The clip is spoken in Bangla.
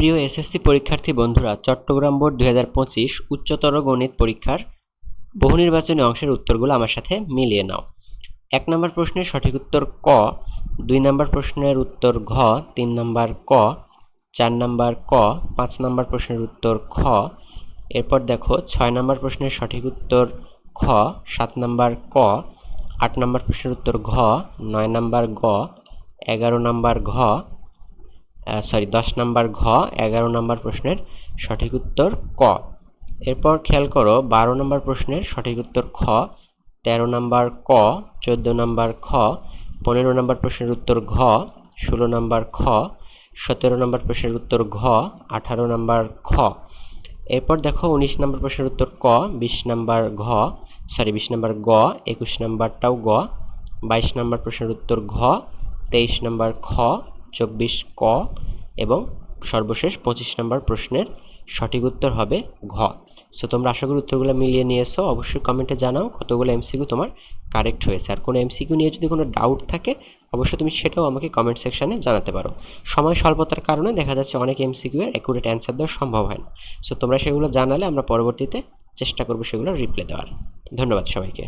প্রিয় এসএসসি পরীক্ষার্থী বন্ধুরা, চট্টগ্রাম বোর্ড 2025 উচ্চতর গণিত পরীক্ষার বহুনির্বাচনী অংশের উত্তরগুলো আমার সাথে মিলিয়ে নাও। 1 নম্বর প্রশ্নের সঠিক উত্তর ক, 2 নম্বর প্রশ্নের উত্তর ঘ, 3 নম্বর ক, 4 নম্বর ক, 5 নম্বর প্রশ্নের উত্তর খ। এরপর দেখো 6 নম্বর প্রশ্নের সঠিক উত্তর খ, 7 নম্বর ক, 8 নম্বর প্রশ্নের উত্তর ঘ, 9 নম্বর গ, 11 নম্বর ঘ, 10 নম্বর ঘ, 11 নম্বর প্রশ্নের সঠিক উত্তর ক। এরপর খেয়াল করো 12 নম্বর প্রশ্নের সঠিক উত্তর খ, 13 নম্বর ক, 14 নম্বর খ, 15 নম্বর প্রশ্নের উত্তর ঘ, 16 নম্বর খ, 17 নম্বর প্রশ্নের উত্তর ঘ, 18 নম্বর খ। এরপর দেখো 19 নম্বর প্রশ্নের উত্তর ক, 20 নম্বর গ, 21 নম্বরটাও গ, 22 নম্বর প্রশ্নের উত্তর ঘ, 23 নম্বর খ, 24 ক এবং সর্বশেষ 25 নম্বর প্রশ্নের সঠিক উত্তর হবে ঘ। সো তোমরা আশা করি উত্তরগুলো মিলিয়ে নিয়েছো। অবশ্যই কমেন্টে জানাও কতগুলো এমসিকিউ তোমার কারেক্ট হয়েছে। আর কোনো এমসিকিউ নিয়ে যদি কোনো ডাউট থাকে অবশ্যই তুমি সেটাও আমাকে কমেন্ট সেকশানে জানাতে পারো। সময় স্বল্পতার কারণে দেখা যাচ্ছে অনেক এমসিকিউ এর অ্যাকুরেট অ্যান্সার দেওয়া সম্ভব হয় না। সো তোমরা সেগুলো জানালে আমরা পরবর্তীতে চেষ্টা করবো সেগুলো রিপ্লাই দেওয়ার। ধন্যবাদ সবাইকে।